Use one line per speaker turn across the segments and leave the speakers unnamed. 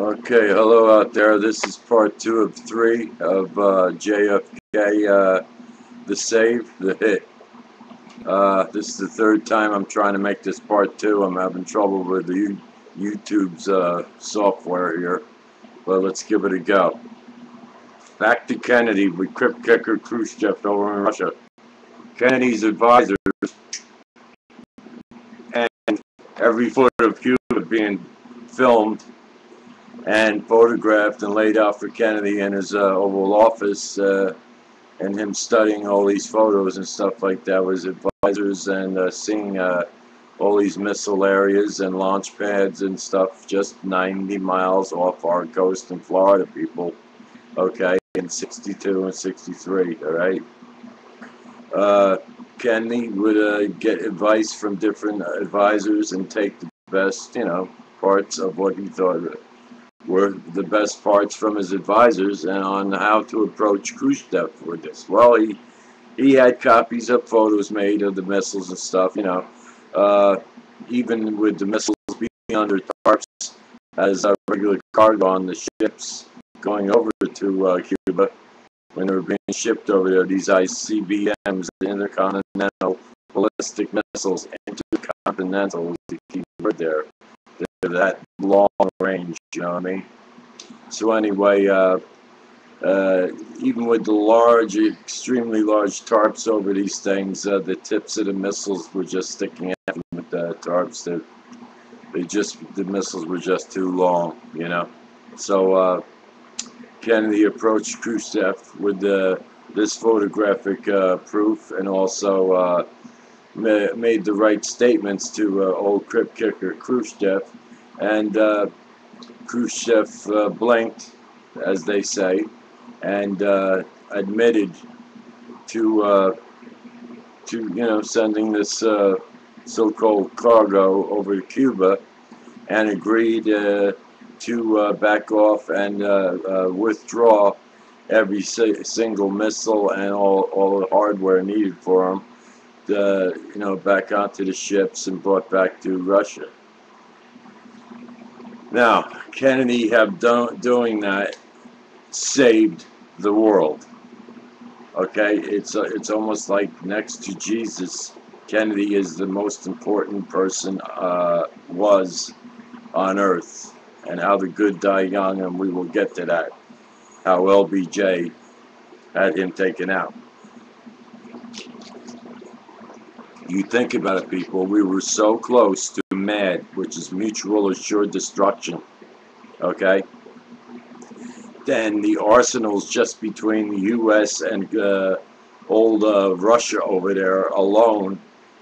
Okay, hello out there. This is part 2 of 3 of JFK, the save, the hit. This is the third time I'm trying to make this part 2. I'm having trouble with the YouTube's software here, but let's give it a go. Back to Kennedy with Crypt Kicker Khrushchev over in Russia. Kennedy's advisors and every foot of Cuba being filmed and photographed and laid out for Kennedy in his Oval Office, and him studying all these photos and stuff like that with his advisors, and seeing all these missile areas and launch pads and stuff just 90 miles off our coast in Florida, people. Okay, in 62 and 63, all right? Kennedy would get advice from different advisors and take the best, parts of what he thought were the best parts from his advisors and on how to approach Khrushchev with this. Well, he had copies of photos made of the missiles and stuff, even with the missiles being under tarps as a regular cargo on the ships going over to Cuba when they were being shipped over there. These ICBMs, intercontinental ballistic missiles, intercontinental, to keep it there. They're that long range, you know what I mean? So anyway, even with the large, extremely large tarps over these things, the tips of the missiles were just sticking out with the tarps. The missiles were just too long, So Kennedy approached Khrushchev with this photographic proof, and also made the right statements to old Crypt Kicker Khrushchev, and Khrushchev blinked, as they say, and admitted to sending this so-called cargo over to Cuba, and agreed to back off and withdraw every single missile and all the hardware needed for them, back onto the ships and brought back to Russia. Now, Kennedy doing that saved the world. Okay, it's almost like next to Jesus, Kennedy is the most important person was on Earth, and how the good die young, and we will get to that. How LBJ had him taken out. You think about it, people, we were so close to MAD, which is mutual assured destruction, okay? Then the arsenals just between the U.S. and old Russia over there alone,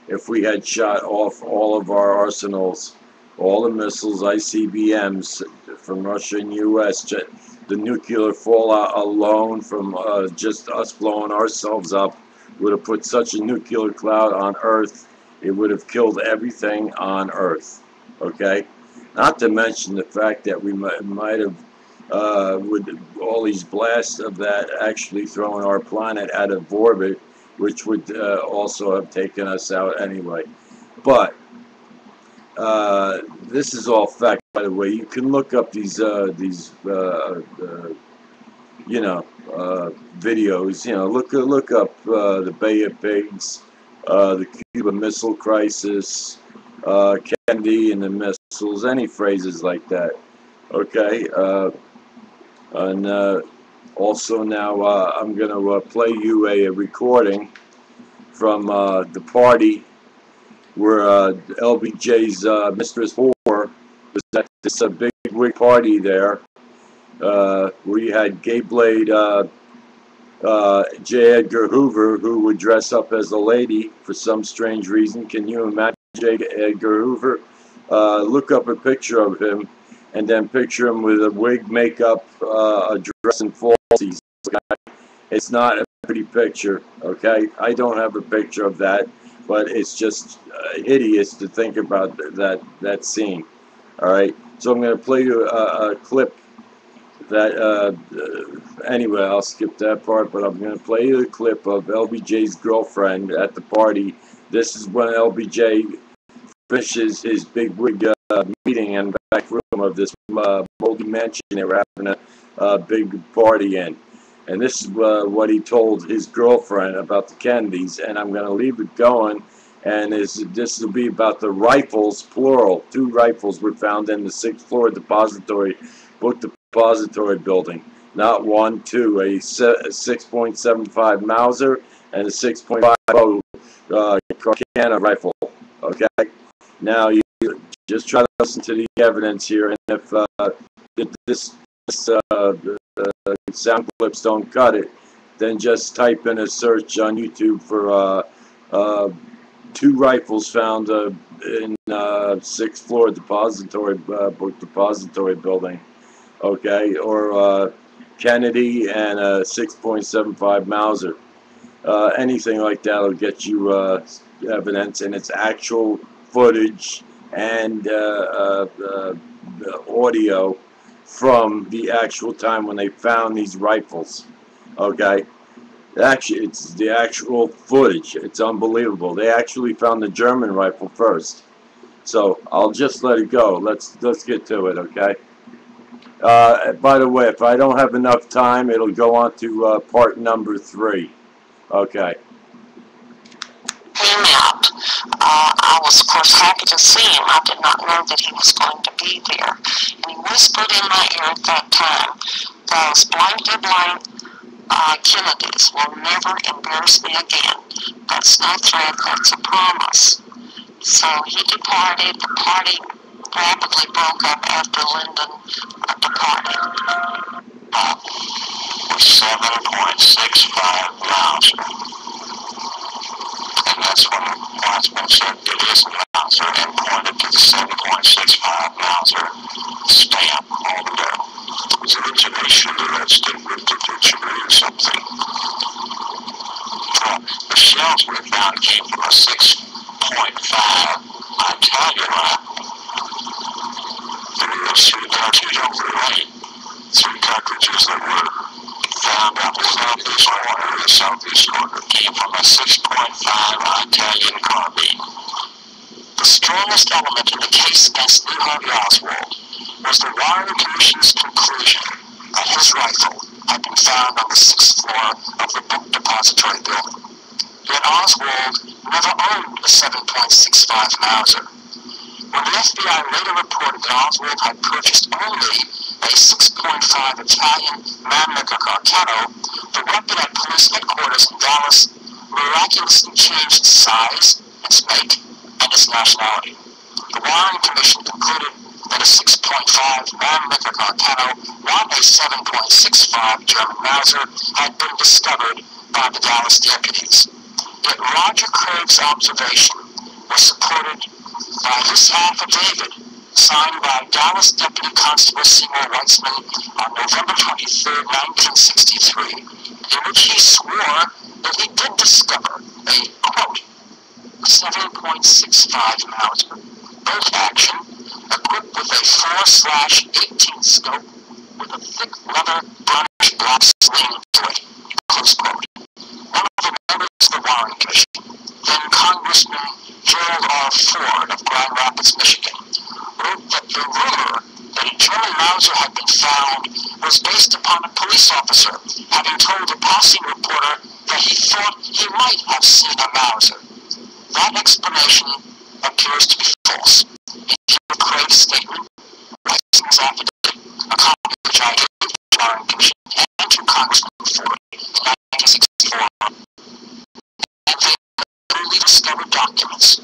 if we had shot off all of our arsenals, all the missiles, ICBMs from Russia and U.S., the nuclear fallout alone from just us blowing ourselves up would have put such a nuclear cloud on Earth, it would have killed everything on Earth, okay? Not to mention the fact that we might have, with all these blasts of that, actually throwing our planet out of orbit, which would also have taken us out anyway. But this is all fact, by the way. You can look up these videos. Look up the Bay of Pigs, the Cuba Missile Crisis, Kennedy and the missiles, any phrases like that. Okay, and also now I'm going to play you a recording from the party where LBJ's Mistress Whore was at this big wig party there, where you had Gay Blade J. Edgar Hoover, who would dress up as a lady for some strange reason. Can you imagine J. Edgar Hoover? Look up a picture of him, and then picture him with a wig, makeup, a dress, and falsies. It's not a pretty picture, okay? I don't have a picture of that, but it's just hideous to think about that scene. All right, so I'm going to play you a clip that, anyway, I'll skip that part, but I'm going to play you a clip of LBJ's girlfriend at the party. This is when LBJ finishes his big wig meeting, and back room of this moldy mansion they were having a big party in. And this is what he told his girlfriend about the Kennedys, and I'm going to leave it going. And this will be about the rifles, plural. 2 rifles were found in the 6th floor book depository building. Not 1, 2. A 6.75 Mauser and a 6.50 Carcana rifle. Okay? Now, you just try to listen to the evidence here, and if this sound clips don't cut it, then just type in a search on YouTube for 2 rifles found in 6th floor book depository building, okay, or Kennedy and a 6.75 Mauser. Anything like that will get you evidence, and it's actual footage and audio from the actual time when they found these rifles. Okay, actually, it's the actual footage. It's unbelievable. They actually found the German rifle first. So I'll just let it go. Let's get to it. Okay. By the way, if I don't have enough time, it'll go on to part number 3. Okay.
Came out. I was, of course, happy to see him. I did not know that he was going to be there. And he whispered in my ear at that time, those blank Kennedys will never embarrass me again. That's no threat, that's a promise. So he departed. The party rapidly broke up after Lyndon departed. 7.65 miles. And that's when Watchman said it is Mauser and pointed to the 7.65 Mauser stamp on the barrel. Was it intonation of that statement that originated or something? The shells we found came from a 6.5 Italian rifle. There were 3 cartridges over the right. 3 cartridges that were found out the southeast corner came from a 6.5 Italian carbine. The strongest element in the case against Lee Harvey Oswald was the Warren Commission's conclusion that his rifle had been found on the 6th floor of the book depository building. Yet Oswald never owned a 7.65 Mauser. When the FBI later reported that Oswald had purchased only a 6.5 Italian Mannlicher Carcano, the weapon at police headquarters in Dallas miraculously changed its size, its make, and its nationality. The Warren Commission concluded that a 6.5 Mannlicher Carcano, not a 7.65 German Mauser, had been discovered by the Dallas deputies. Yet Roger Craig's observation was supported by this affidavit signed by Dallas Deputy Constable Seymour Weitzman on November 23, 1963, in which he swore that he did discover a, quote, 7.65 Mauser, bolt action, equipped with a 4/18 scope with a thick leather brownish black sling to it, close quote. One of the members of the Warren Commission, then Congressman Gerald R. Ford of Grand Rapids, Michigan, wrote that the rumor that a German Mauser had been found was based upon a police officer having told a passing reporter that he thought he might have seen a Mauser. That explanation appears to be false. In Craig's statement, Weitzman's affidavit, a copy of which I gave to the Warren Commission and to Congressman Ford in 1964, and they newly discovered documents,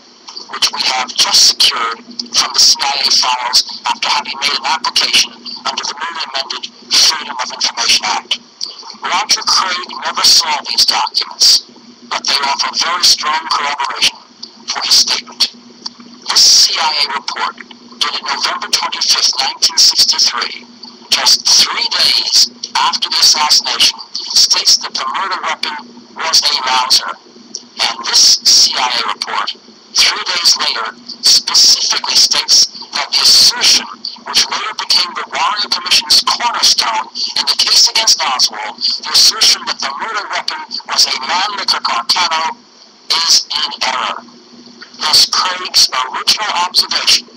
which we have just secured from the CIA files after having made an application under the newly amended Freedom of Information Act. Roger Craig never saw these documents, but they offer very strong corroboration for his statement. This CIA report, dated November 25, 1963, just 3 days after the assassination, states that the murder weapon was a Mauser. And this CIA report, 3 days later, specifically states that the assertion, which later became the Warren Commission's cornerstone in the case against Oswald, the assertion that the murder weapon was a Mannlicher Carcano, is in error. Thus, Craig's original observation